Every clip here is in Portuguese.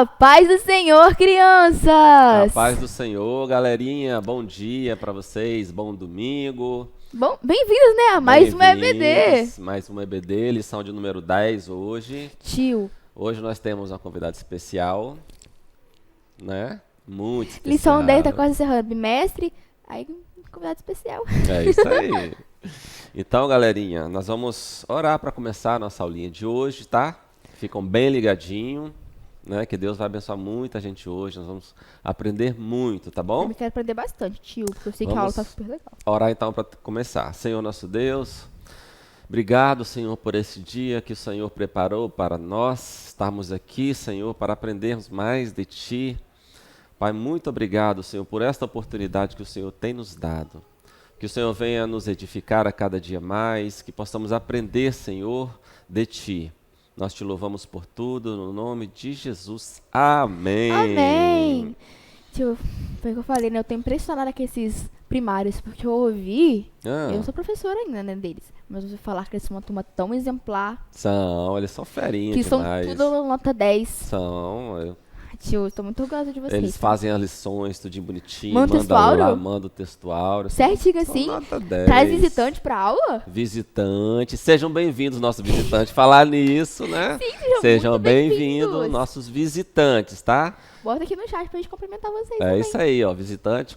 A paz do Senhor, crianças! A paz do Senhor, galerinha, bom dia pra vocês, bom domingo. Bom, bem-vindos, né, a mais um EBD. Bem-vindos, mais um EBD, lição de número 10 hoje. Tio, Hoje nós temos uma convidada especial, né? Muito especial. lição 10 tá quase encerrando bimestre, aí convidado especial. É isso aí. Então, galerinha, nós vamos orar para começar a nossa aulinha de hoje, tá? Ficam bem ligadinhos, né? Que Deus vai abençoar muita gente hoje, nós vamos aprender muito, tá bom? Eu quero aprender bastante, tio, porque eu sei que a aula tá super legal. Orar então para começar. Senhor nosso Deus, obrigado, Senhor, por esse dia que o Senhor preparou para nós estarmos aqui, Senhor, para aprendermos mais de Ti. Pai, muito obrigado, Senhor, por esta oportunidade que o Senhor tem nos dado. Que o Senhor venha nos edificar a cada dia mais, que possamos aprender, Senhor, de Ti. Nós Te louvamos por tudo, no nome de Jesus. Amém. Amém! Tio, foi o que eu falei, né? Eu tô impressionada com esses primários, porque eu ouvi, eu não sou professora ainda, né, deles, mas eu ouvi falar que eles são uma turma tão exemplar, Eles são ferinhas que demais. são tudo nota 10. São, Tio, eu tô muito orgulhosa de vocês. eles fazem as lições, tudinho bonitinho, Manda manda textual? lá, manda o textual. Certinho São assim? nota 10. Traz visitante pra aula? Visitante, sejam bem-vindos, nossos visitantes. Falar nisso, né? Sim, Sejam muito bem-vindos, nossos visitantes, tá? Bota aqui no chat pra gente cumprimentar vocês É também. isso aí, ó, visitante,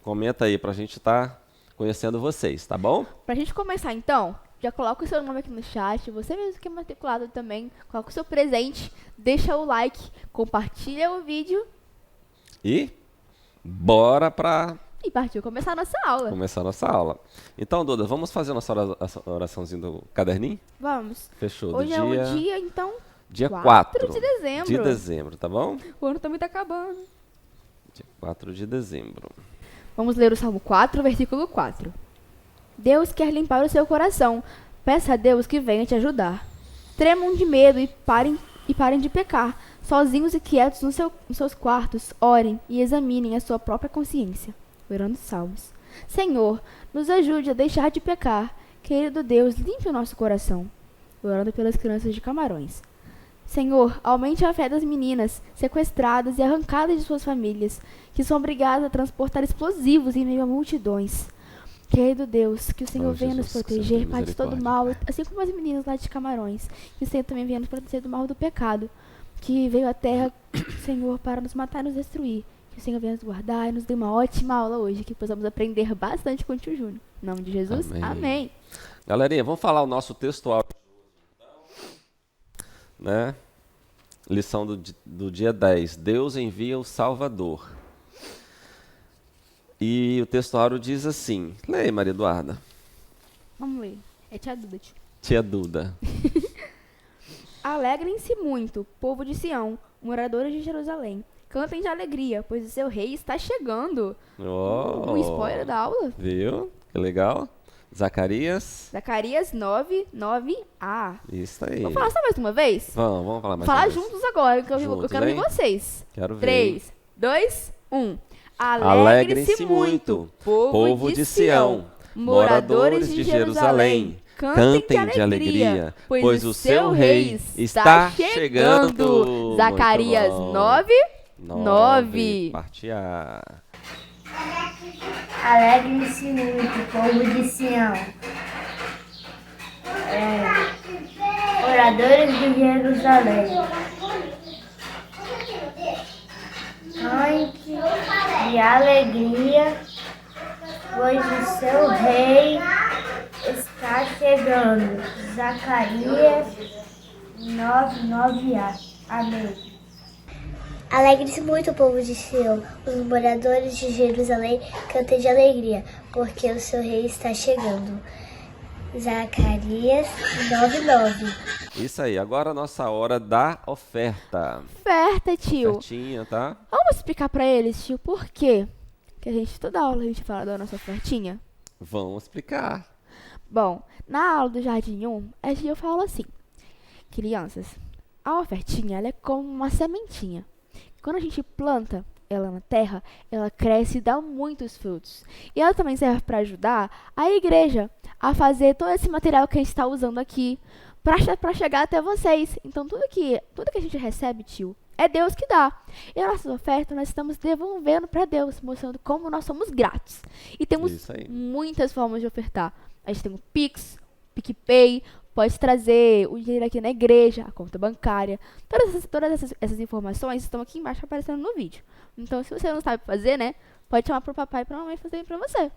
comenta aí pra gente estar conhecendo vocês, tá bom? Pra gente começar então, já coloca o seu nome aqui no chat, você mesmo que é matriculado também, coloca o seu presente, deixa o like, compartilha o vídeo E bora pra e partiu começar a nossa aula. começar a nossa aula. Então, Duda, vamos fazer a nossa oraçãozinha do caderninho? Vamos. Fechou. Hoje é o dia, então, Dia 4 4 de dezembro. de dezembro, tá bom? O ano também tá acabando. Dia 4 de dezembro. Vamos ler o Salmo 4, versículo 4. Deus quer limpar o seu coração. Peça a Deus que venha te ajudar. Tremam de medo e parem de pecar. Sozinhos e quietos nos seus quartos, orem e examinem a sua própria consciência. Orando salmos. Senhor, nos ajude a deixar de pecar. Querido Deus, limpe o nosso coração. Orando pelas crianças de Camarões. Senhor, aumente a fé das meninas, sequestradas e arrancadas de suas famílias, que são obrigadas a transportar explosivos em meio a multidões. Querido Deus, que o Senhor venha nos proteger, Pai, de todo mal, assim como as meninas lá de Camarões, que o Senhor também venha nos proteger do mal do pecado, que veio à terra, Senhor, para nos matar e nos destruir. Que o Senhor venha nos guardar e nos dê uma ótima aula hoje, que possamos aprender bastante com o tio Júnior. Em nome de Jesus, amém. Galerinha, vamos falar o nosso textual, né? Lição do dia 10. Deus envia o Salvador. E o textuário diz assim. Leia, Maria Eduarda. Vamos ler. É tia Duda, tio. Tia Duda. Alegrem-se muito, povo de Sião, moradores de Jerusalém. Cantem de alegria, pois o seu rei está chegando. Um spoiler da aula. Viu? Que legal. Zacarias. Zacarias 9, 9a. Isso aí. Vamos falar só mais uma vez? Vamos falar mais Falar uma vez. juntos agora, que eu Juntos, quero ver hein? vocês. Quero ver. 3, 2, 1. Alegre-se muito, povo de Sião, moradores de Jerusalém. Cantem de alegria, pois o seu rei está chegando. Zacarias 9, 9. Parte A. Alegre-se muito, povo de Sião, moradores de Jerusalém. Cante de alegria, pois o seu rei está chegando. Zacarias 9, 9a. Amém. Alegre-se muito, povo de Sião, os moradores de Jerusalém, cantem de alegria, porque o seu rei está chegando. Zacarias 9:9. Isso aí, agora a nossa hora da oferta. Oferta, tio. Ofertinha, tá? Vamos explicar pra eles, tio, por quê que a gente, toda aula, a gente fala da nossa ofertinha? Vamos explicar. Bom, na aula do Jardim 1, eu falo assim, crianças, a ofertinha ela é como uma sementinha. Quando a gente planta ela na terra, ela cresce e dá muitos frutos. E ela também serve para ajudar a igreja a fazer todo esse material que a gente está usando aqui para chegar até vocês. Então, tudo que a gente recebe, tio, É Deus que dá. E a nossa oferta nós estamos devolvendo para Deus, mostrando como nós somos gratos. E temos Isso aí. muitas formas de ofertar. A gente tem o Pix, PicPay, pode trazer o dinheiro aqui na igreja, a conta bancária. Todas essas informações estão aqui embaixo aparecendo no vídeo. Então, se você não sabe fazer, né, pode chamar pro papai e pra mamãe fazerem pra você.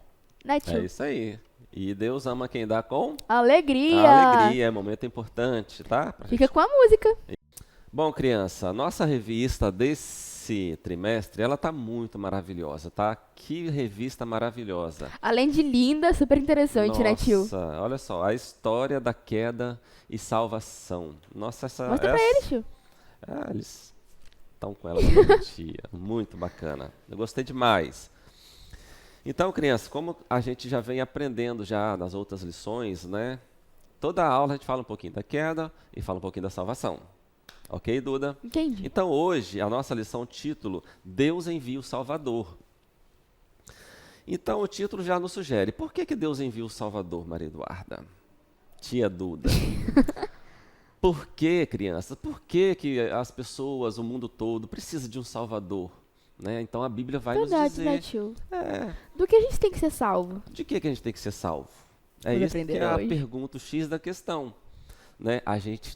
Né, tio? É isso aí. E Deus ama quem dá com Alegria! alegria. É um momento importante, tá? Fica com a música. Bom, criança, a nossa revista desse trimestre, ela tá muito maravilhosa, tá? Que revista maravilhosa. Além de linda, super interessante, né, tio? Nossa, olha só, a história da queda e salvação. Nossa, Mostra pra eles, tio. Eles estão com ela todo dia. Muito bacana. Eu gostei demais. Então, criança, como a gente já vem aprendendo já nas outras lições, né? Toda aula a gente fala um pouquinho da queda e fala um pouquinho da salvação. Ok, Duda? Entendi. Então, hoje, a nossa lição, título, Deus envia o Salvador. Então, o título já nos sugere, por que Deus envia o Salvador, Maria Eduarda? Tia Duda. Por que, crianças? Por que as pessoas, o mundo todo, precisa de um Salvador? Né? Então, a Bíblia vai nos Verdade, dizer né, tio? é, Do que a gente tem que ser salvo? de que a gente tem que ser salvo. É Vamos isso que aprender é a hoje. pergunta, o X da questão. Né?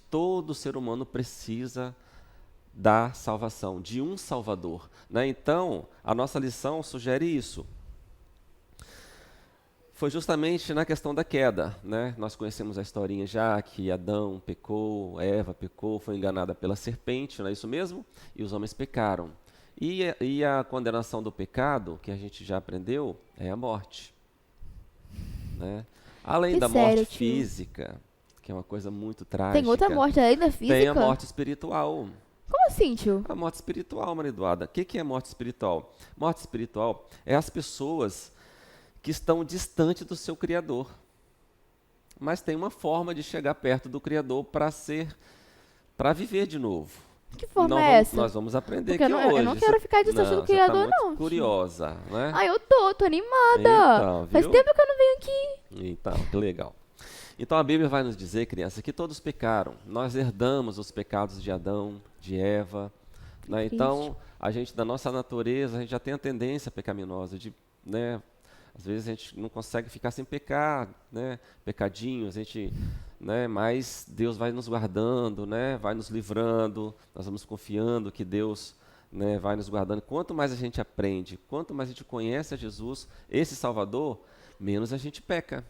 Todo ser humano precisa da salvação, de um Salvador. Né? Então, a nossa lição sugere isso. Foi justamente na questão da queda. Né? Nós conhecemos a historinha já que Adão pecou, Eva pecou, foi enganada pela serpente, não é isso mesmo? E os homens pecaram. E a condenação do pecado, que a gente já aprendeu, é a morte. Né? Além Que da sério, morte tio? física, que é uma coisa muito trágica. Tem outra morte além da física? Tem a morte espiritual. Como assim, tio? A morte espiritual, Maria Eduarda. O que é morte espiritual? Morte espiritual é as pessoas que estão distantes do seu Criador. Mas tem uma forma de chegar perto do Criador para viver de novo. Que forma é essa? Nós vamos aprender Porque aqui eu hoje. não quero ficar distante do Você Criador, tá muito não, tio. curiosa, né? Ah, eu tô animada. Então, Faz viu? tempo que eu não venho aqui. Então, que legal. Então a Bíblia vai nos dizer, criança, que todos pecaram. Nós herdamos os pecados de Adão, de Eva. Né? Então, a gente, da nossa natureza, a gente já tem a tendência pecaminosa de, né, às vezes a gente não consegue ficar sem pecar, né, pecadinhos, a gente, né, mas Deus vai nos guardando, né, vai nos livrando, nós vamos confiando que Deus, né, vai nos guardando. Quanto mais a gente aprende, quanto mais a gente conhece a Jesus, esse Salvador, menos a gente peca.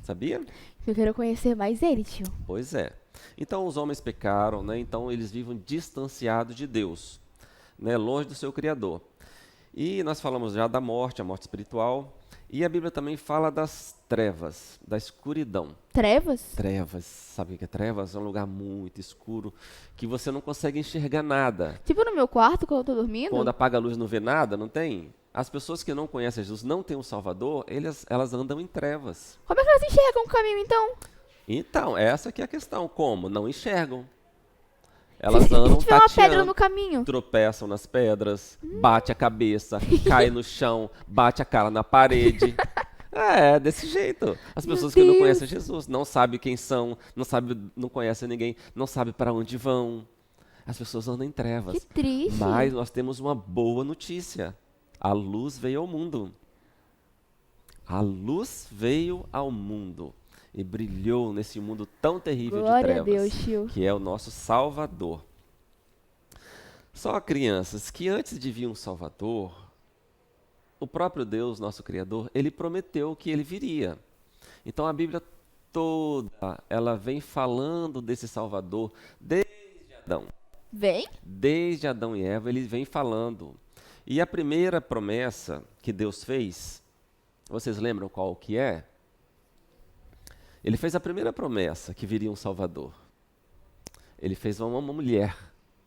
Sabia? Eu quero conhecer mais ele, tio. Pois é. Então os homens pecaram, né? Então eles vivem distanciados de Deus, né? Longe do seu Criador. E nós falamos já da morte, a morte espiritual. E a Bíblia também fala das trevas, da escuridão. Trevas? Trevas, sabe o que é trevas? É um lugar muito escuro, que você não consegue enxergar nada. Tipo no meu quarto, quando eu tô dormindo? Quando apaga a luz não vê nada, não tem? As pessoas que não conhecem Jesus, não têm um Salvador, elas andam em trevas. Como é que elas enxergam o caminho, então? Então, essa que é a questão. Como? Não enxergam. Elas andam Se tiver uma pedra tateando, no caminho. tropeçam nas pedras, bate a cabeça, cai no chão, bate a cara na parede. É, desse jeito. As Meu pessoas que não Deus. conhecem Jesus, não sabem quem são, não conhecem ninguém, não sabem para onde vão. As pessoas andam em trevas. Que triste. Mas nós temos uma boa notícia. A luz veio ao mundo. A luz veio ao mundo e brilhou nesse mundo tão terrível Glória de a trevas, Deus, tio. que é o nosso Salvador. Só, crianças, que antes de vir um Salvador, o próprio Deus, nosso Criador, ele prometeu que ele viria. Então a Bíblia toda, ela vem falando desse Salvador desde Adão. Vem? Desde Adão e Eva, ele vem falando. E a primeira promessa que Deus fez, vocês lembram qual que é? Ele fez a primeira promessa que viria um Salvador. Ele fez uma mulher,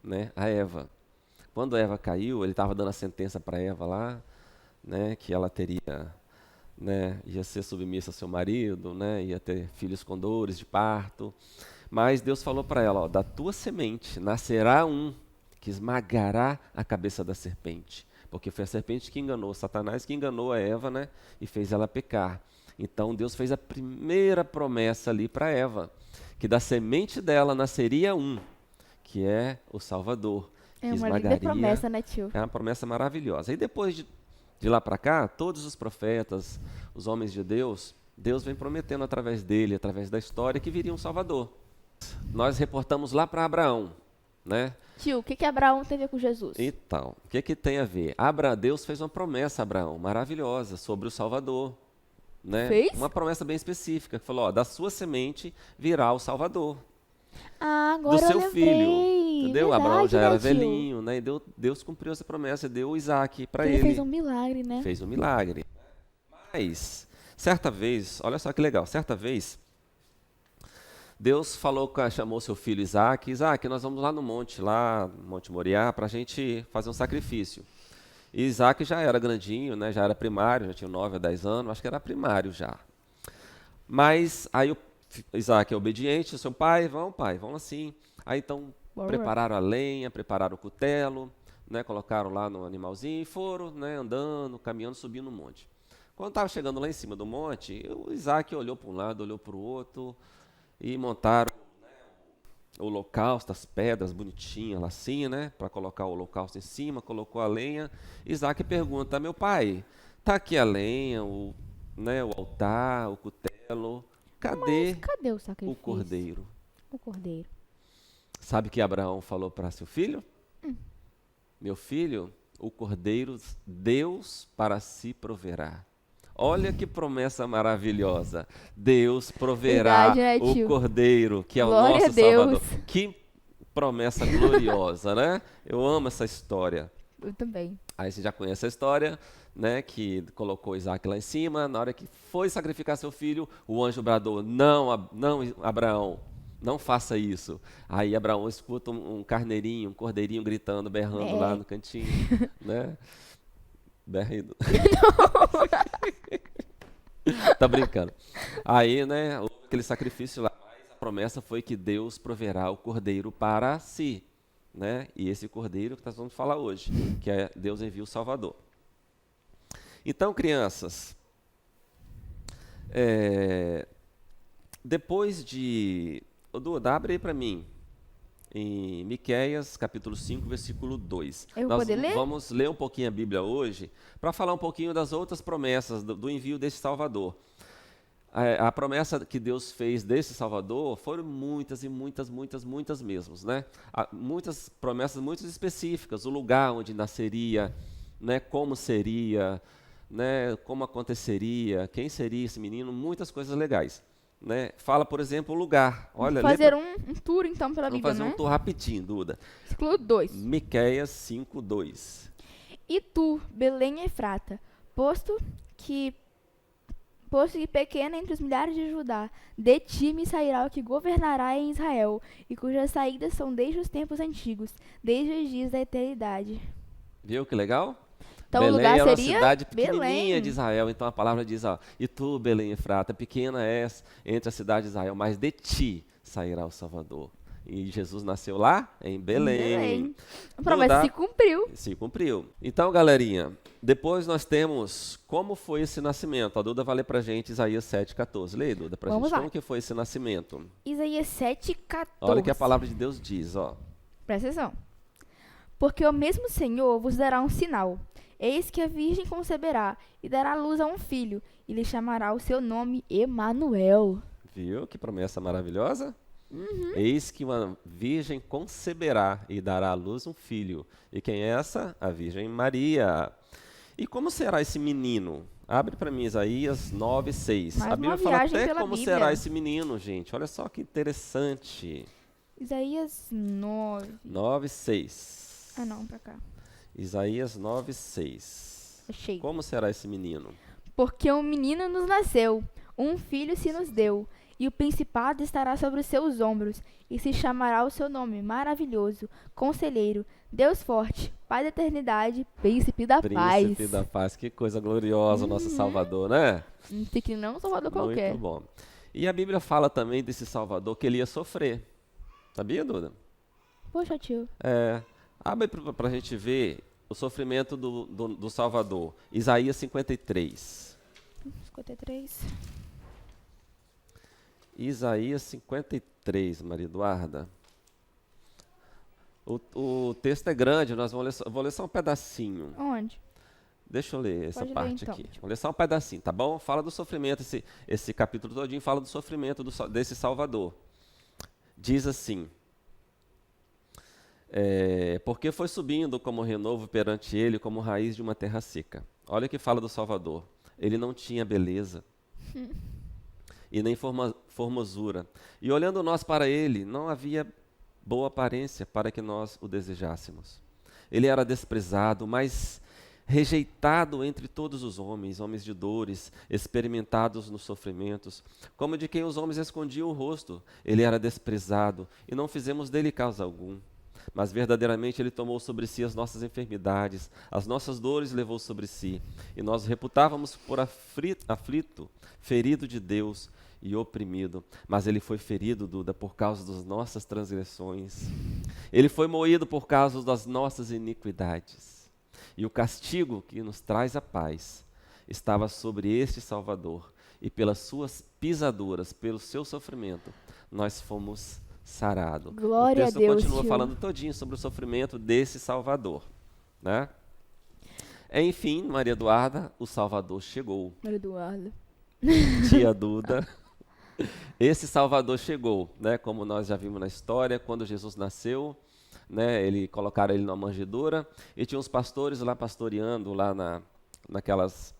né, a Eva. Quando Eva caiu, ele estava dando a sentença para Eva lá, né, que ela teria, né, ia ser submissa ao seu marido, né, ia ter filhos com dores de parto. Mas Deus falou para ela, ó, da tua semente nascerá um que esmagará a cabeça da serpente. Porque foi a serpente que enganou, Satanás que enganou a Eva, né, e fez ela pecar. Então Deus fez a primeira promessa ali para Eva, que da semente dela nasceria um, que é o Salvador, É que uma linda esmagaria. promessa, né, tio? É uma promessa maravilhosa. E depois de lá para cá, todos os profetas, os homens de Deus, Deus vem prometendo através dele, através da história, que viria um Salvador. Nós reportamos lá para Abraão, né? Tio, o que que Abraão tem a ver com Jesus? Então, o que tem a ver? Deus fez uma promessa a Abraão, maravilhosa, sobre o Salvador. Né? Fez? Uma promessa bem específica, que falou, ó, da sua semente virá o Salvador. Ah, agora Do seu eu filho. lembrei. Entendeu? Verdade, Abraão já né, era tio? velhinho, né? E Deus cumpriu essa promessa, deu o Isaac para Ele ele. fez um milagre, né? Fez um milagre. Mas, certa vez, olha só que legal, certa vez, Deus chamou seu filho Isaac, Isaac, nós vamos lá no Monte Moriá, para a gente fazer um sacrifício. E Isaac já era grandinho, né? Já era primário, já tinha 9 a 10 anos, acho que era primário já. Mas aí Isaac é obediente, seu pai, vão assim. Aí então prepararam a lenha, prepararam o cutelo, né? Colocaram lá no animalzinho e foram, né? Andando, caminhando, subindo o monte. Quando estava chegando lá em cima do monte, o Isaac olhou para um lado, olhou para o outro e montaram, né, o holocausto, as pedras bonitinhas lá assim, né? Para colocar o holocausto em cima, colocou a lenha. Isaac pergunta, meu pai, tá aqui a lenha, o altar, o cutelo, cadê Cadê o sacrifício? o cordeiro? O cordeiro. Sabe o que Abraão falou para seu filho? Meu filho, o cordeiro Deus para si proverá. Olha que promessa maravilhosa. Deus proverá Verdade, né, o tio? cordeiro, que é Glória o a nosso Deus. Salvador. Que promessa gloriosa, né? Eu amo essa história. Eu também. Aí você já conhece a história, né? Que colocou Isaac lá em cima. Na hora que foi sacrificar seu filho, o anjo bradou: não, Abraão, não faça isso. Aí Abraão escuta um carneirinho, um cordeirinho gritando, berrando lá no cantinho, né? Berrindo. Tá brincando. Aí, né, houve aquele sacrifício lá, mas a promessa foi que Deus proverá o cordeiro para si, né? E esse cordeiro que nós vamos falar hoje, que é Deus envia o Salvador. Então, crianças, depois de... Duda, abre aí para mim, em Miqueias, capítulo 5, versículo 2. Eu vou poder ler? Vamos ler um pouquinho a Bíblia hoje, para falar um pouquinho das outras promessas do envio desse Salvador. A promessa que Deus fez desse Salvador foram muitas e muitas mesmo, né? Muitas promessas muito específicas, o lugar onde nasceria, né? Como seria, né? Como aconteceria, quem seria esse menino, muitas coisas legais. Né? Fala, por exemplo, o lugar. Olha, Vamos fazer um tour, então, pela Bíblia, vamos fazer né? um tour rapidinho, Duda. Versículo 2. Miqueias 5:2. E tu, Belém Efrata, posto que pequena entre os milhares de Judá, de ti me sairá o que governará em Israel, e cujas saídas são desde os tempos antigos, desde os dias da eternidade. Viu que legal? Então Belém o lugar era uma seria cidade pequenininha Belém. de Israel, então a palavra diz, ó, e tu, Belém Efrata, pequena és entre a cidade de Israel, mas de ti sairá o Salvador. E Jesus nasceu lá em Belém. A promessa se cumpriu. Se cumpriu. Então, galerinha, depois nós temos como foi esse nascimento. A Duda vai ler pra gente Isaías 7,14. Lê, Duda, pra Vamos gente lá. como que foi esse nascimento. Isaías 7,14. Olha o que a palavra de Deus diz, ó. Presta atenção. Porque o mesmo Senhor vos dará um sinal. Eis que a virgem conceberá e dará luz a um filho, e lhe chamará o seu nome Emanuel. Viu que promessa maravilhosa? Eis que uma virgem conceberá e dará à luz um filho. E quem é essa? A Virgem Maria. E como será esse menino? Abre para mim Isaías 9:6. Mais A Bíblia uma fala viagem até pela como Bíblia. será esse menino, gente. Olha só que interessante. Isaías 9. 9:6. Ah, não, pra cá. Isaías 9:6. Achei. Como será esse menino? Porque um menino nos nasceu, um filho se nos deu, e o principado estará sobre os seus ombros, e se chamará o seu nome maravilhoso, Conselheiro, Deus forte, Pai da eternidade, Príncipe da paz. Príncipe da paz. Que coisa gloriosa, o nosso Salvador, né? Não tem que não é um salvador qualquer. Muito bom. E a Bíblia fala também desse Salvador que ele ia sofrer. Sabia, Duda? Poxa, tio. Abre para a gente ver o sofrimento do Salvador. Isaías 53. 53. Isaías 53, Maria Eduarda. O texto é grande, nós vamos ler vou ler só um pedacinho. Onde? Deixa eu ler essa Pode ler, parte então. aqui. Vou ler só um pedacinho, tá bom? Fala do sofrimento, esse capítulo todinho fala do sofrimento desse Salvador. Diz assim: porque foi subindo como renovo perante ele, como raiz de uma terra seca. Olha o que fala do Salvador. Ele não tinha beleza e nem formosura. E olhando nós para ele, não havia boa aparência para que nós o desejássemos. Ele era desprezado, mas rejeitado entre todos os homens, homens de dores, experimentados nos sofrimentos, como de quem os homens escondiam o rosto. Ele era desprezado, e não fizemos dele causa algum. Mas verdadeiramente ele tomou sobre si as nossas enfermidades, as nossas dores levou sobre si, e nós o reputávamos por aflito, ferido de Deus e oprimido. Mas ele foi ferido, Duda, por causa das nossas transgressões. Ele foi moído por causa das nossas iniquidades. E o castigo que nos traz a paz estava sobre este Salvador, e pelas suas pisaduras, pelo seu sofrimento, nós fomos sarados. Glória o texto a Deus, continua tio. falando todinho sobre o sofrimento desse Salvador, né? Enfim, Maria Eduarda, o Salvador chegou. Maria Eduarda. Tia Duda. Esse Salvador chegou, né? Como nós já vimos na história, quando Jesus nasceu, né? Colocaram ele numa manjedoura e tinha uns pastores lá pastoreando lá naquelas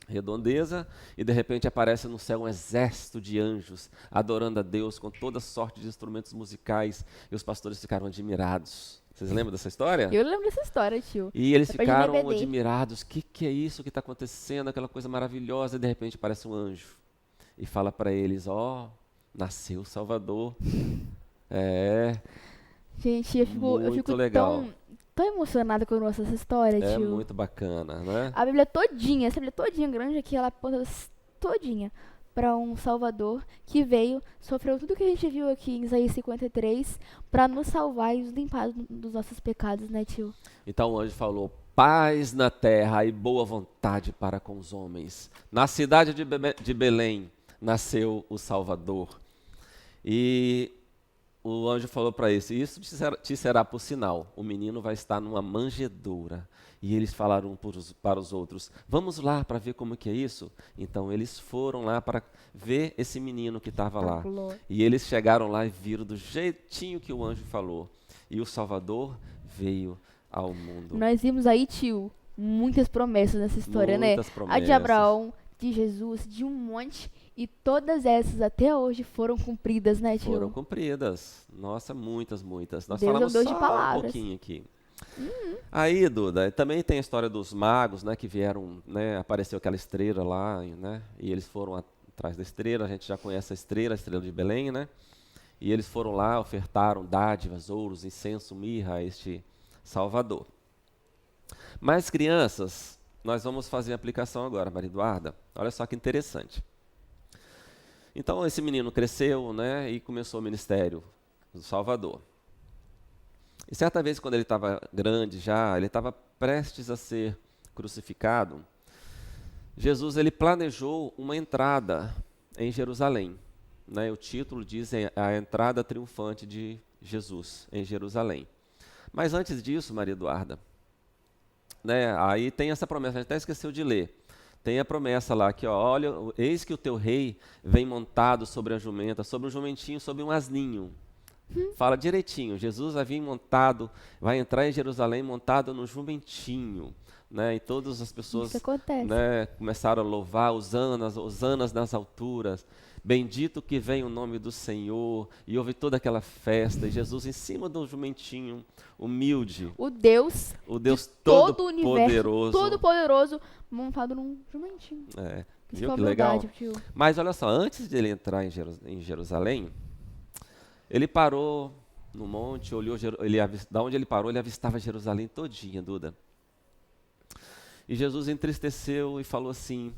redondeza, e de repente aparece no céu um exército de anjos adorando a Deus com toda sorte de instrumentos musicais, e os pastores ficaram admirados. Vocês lembram dessa história? Eu lembro dessa história, tio. E eles Depois de ficaram DVD. admirados. O que é isso que está acontecendo? Aquela coisa maravilhosa. E de repente aparece um anjo e fala para eles: nasceu o Salvador. Gente, eu Muito fico legal. tão emocionada quando eu ouço essa história, É tio. muito bacana, né? A Bíblia todinha, essa Bíblia todinha grande aqui, ela aponta todinha para um Salvador que veio, sofreu tudo que a gente viu aqui em Isaías 53 para nos salvar e nos limpar dos nossos pecados, né, tio? Então o anjo falou: paz na terra e boa vontade para com os homens. Na cidade de Belém nasceu o Salvador. E o anjo falou para eles: isso te será por sinal, o menino vai estar numa manjedoura. E eles falaram para os outros: vamos lá para ver como que é isso? Então eles foram lá para ver esse menino que estava lá. E eles chegaram lá e viram do jeitinho que o anjo falou. E o Salvador veio ao mundo. Nós vimos aí, tio, muitas promessas nessa história, Muitas né? promessas. A de Abraão, de Jesus, de um monte, e todas essas até hoje foram cumpridas, né, tio? Foram cumpridas. Nossa, muitas. Nós Deus falamos é um Deus de só um palavras. pouquinho aqui. Aí, Duda, também tem a história dos magos, né, que vieram, né, apareceu aquela estrela lá, né, e eles foram atrás da estrela. A gente já conhece a estrela de Belém, né, e eles foram lá, ofertaram dádivas, ouros, incenso, mirra a este Salvador. Mas, crianças, nós vamos fazer a aplicação agora, Maria Eduarda. Olha só que interessante. Então, esse menino cresceu, né, e começou o ministério do Salvador. E certa vez, quando ele estava grande já, ele estava prestes a ser crucificado, Jesus ele planejou uma entrada em Jerusalém. Né? O título diz a entrada triunfante de Jesus em Jerusalém. Mas antes disso, Maria Eduarda, né, aí tem essa promessa, a gente até esqueceu de ler. Tem a promessa lá que, olha, eis que o teu rei vem montado sobre a jumenta, sobre um jumentinho, sobre um asninho. Fala direitinho, Jesus vai entrar em Jerusalém montado no jumentinho, né? E todas as pessoas, Isso acontece. né, começaram a louvar, hosanas nas alturas, bendito que vem o nome do Senhor, e houve toda aquela festa, e Jesus em cima do jumentinho, humilde, O Deus de todo o universo, Todo-Poderoso. todo-poderoso, montado num jumentinho. Viu foi que legal? verdade, tio. Mas olha só, antes de ele entrar em Jerusalém, ele parou no monte, olhou, da onde ele parou, ele avistava Jerusalém todinha, Duda. E Jesus entristeceu e falou assim: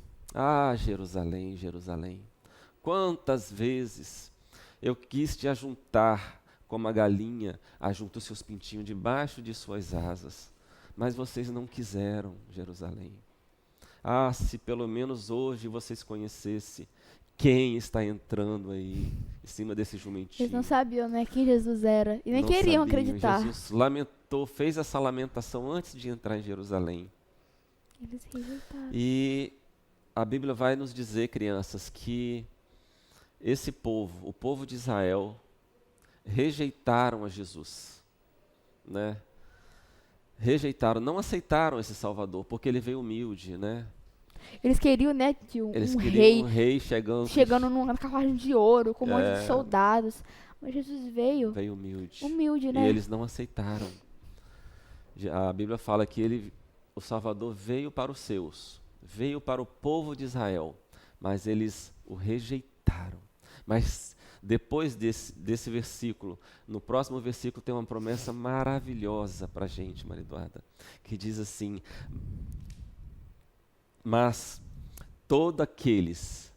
Jerusalém, Jerusalém, quantas vezes eu quis te ajuntar como a galinha ajunta os seus pintinhos debaixo de suas asas, mas vocês não quiseram, Jerusalém. Se pelo menos hoje vocês conhecessem quem está entrando aí. em cima desse jumentinho. Eles não sabiam, né, quem Jesus era. E nem Não queriam sabiam. acreditar. Jesus lamentou, fez essa lamentação antes de entrar em Jerusalém. Eles rejeitaram. E a Bíblia vai nos dizer, crianças, que esse povo, o povo de Israel, rejeitaram a Jesus, né? Rejeitaram, não aceitaram esse Salvador, porque ele veio humilde, né? Eles queriam, né, tio, Eles um queriam rei um rei chegando numa carruagem de ouro, com um monte de soldados. Mas Jesus veio humilde. humilde, E né? eles não aceitaram. A Bíblia fala que o Salvador veio para os seus, veio para o povo de Israel, mas eles o rejeitaram. Mas depois desse versículo, no próximo versículo tem uma promessa maravilhosa para a gente, Maria Eduarda, que diz assim: mas todos aqueles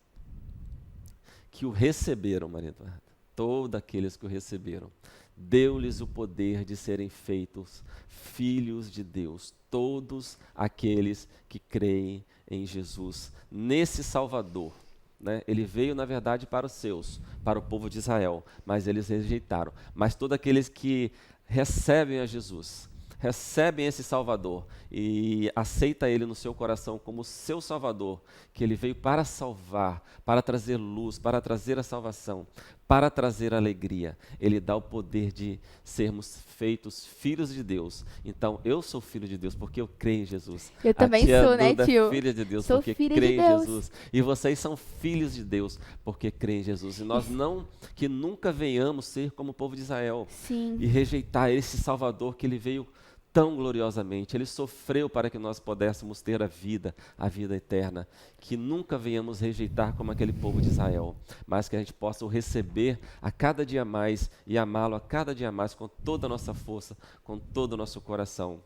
que o receberam, Maria Eduarda, todos aqueles que o receberam, deu-lhes o poder de serem feitos filhos de Deus, todos aqueles que creem em Jesus, nesse Salvador. Né? Ele veio, na verdade, para os seus, para o povo de Israel, mas eles rejeitaram. Mas todos aqueles que recebem a Jesus, recebem esse Salvador e aceita Ele no seu coração como seu Salvador, que Ele veio para salvar, para trazer luz, para trazer a salvação, para trazer alegria. Ele dá o poder de sermos feitos filhos de Deus. Então, eu sou filho de Deus porque eu creio em Jesus. Eu também sou, né, tio? É filha de Deus Sou porque filha crê de em Deus. Jesus. E vocês são filhos de Deus porque creem em Jesus. E nós que nunca venhamos ser como o povo de Israel. Sim. E rejeitar esse Salvador que Ele veio tão gloriosamente. Ele sofreu para que nós pudéssemos ter a vida eterna. Que nunca venhamos rejeitar como aquele povo de Israel, mas que a gente possa o receber a cada dia mais e amá-lo a cada dia mais com toda a nossa força, com todo o nosso coração.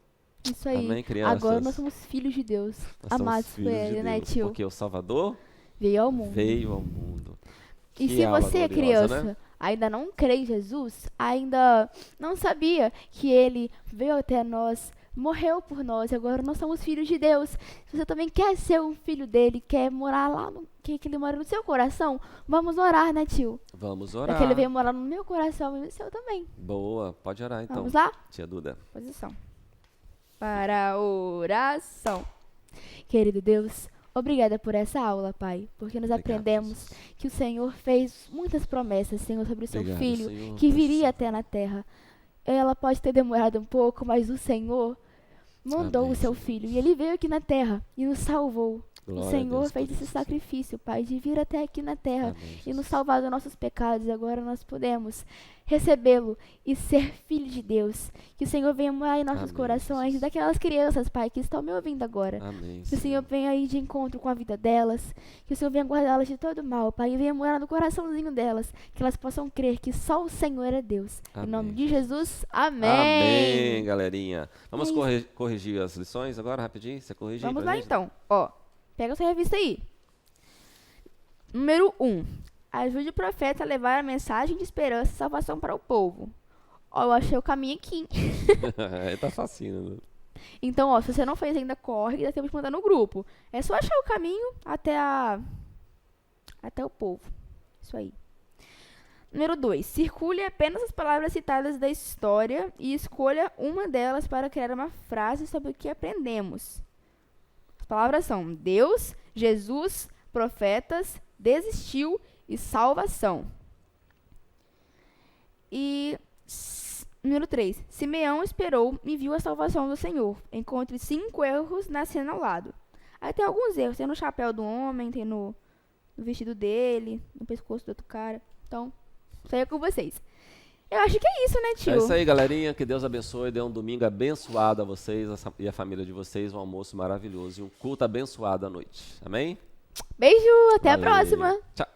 Isso aí. Amém, crianças? Agora nós somos filhos de Deus. Nós somos Amados por filhos Ele, de né, Deus, tio? porque o Salvador Veio ao mundo. veio ao mundo. E Que se aula você, gloriosa, criança, né? ainda não crê em Jesus, ainda não sabia que Ele veio até nós, morreu por nós, e agora nós somos filhos de Deus. Se você também quer ser um filho dele, quer morar lá, que Ele mora no seu coração, vamos orar, né, tio? Vamos É orar. que Ele veio morar no meu coração e no seu também. Boa, pode orar então. Vamos lá? Tia Duda. Posição. Para a oração. Querido Deus, obrigada por essa aula, Pai, porque nós Obrigado, aprendemos Jesus. que o Senhor fez muitas promessas, Senhor, sobre o seu Obrigado, filho, Senhor, que por viria essa- até na terra. Ela pode ter demorado um pouco, mas o Senhor mandou Amém, o seu Senhor. filho e ele veio aqui na terra e nos salvou. Glória O a Senhor Deus fez por esse isso. sacrifício, Pai, de vir até aqui na terra Amém, e Jesus. nos salvar dos nossos pecados. Agora nós podemos recebê-lo e ser filho de Deus. Que o Senhor venha morar em nossos Amém, corações, Jesus. daquelas crianças, Pai, que estão me ouvindo agora. Amém, Que o Senhor venha aí de encontro com a vida delas. Que o Senhor venha guardá-las de todo mal, Pai. E venha morar no coraçãozinho delas. Que elas possam crer que só o Senhor é Deus. Amém, Em nome de Jesus. Jesus, amém. Amém, galerinha. Vamos É isso. corrigir as lições agora, rapidinho? Você corrige aí Vamos pra lá gente? então. Ó, pega essa revista aí. Número 1. Ajude o profeta a levar a mensagem de esperança e salvação para o povo. Ó, eu achei o caminho aqui. Tá facinho, né? Então, ó, se você não fez ainda, corre, dá tempo de mandar no grupo. É só achar o caminho até o povo. Isso aí. Número 2. Circule apenas as palavras citadas da história e escolha uma delas para criar uma frase sobre o que aprendemos. As palavras são Deus, Jesus, profetas, desistiu e salvação. E número 3. Simeão esperou e viu a salvação do Senhor. Encontre 5 erros na cena ao lado. Aí tem alguns erros. Tem no chapéu do homem, tem no vestido dele, no pescoço do outro cara. Então, isso aí é com vocês. Eu acho que é isso, né, tio? É isso aí, galerinha. Que Deus abençoe. Dê um domingo abençoado a vocês e a família de vocês. Um almoço maravilhoso e um culto abençoado à noite. Amém? Beijo, até a Valeu. próxima. Tchau.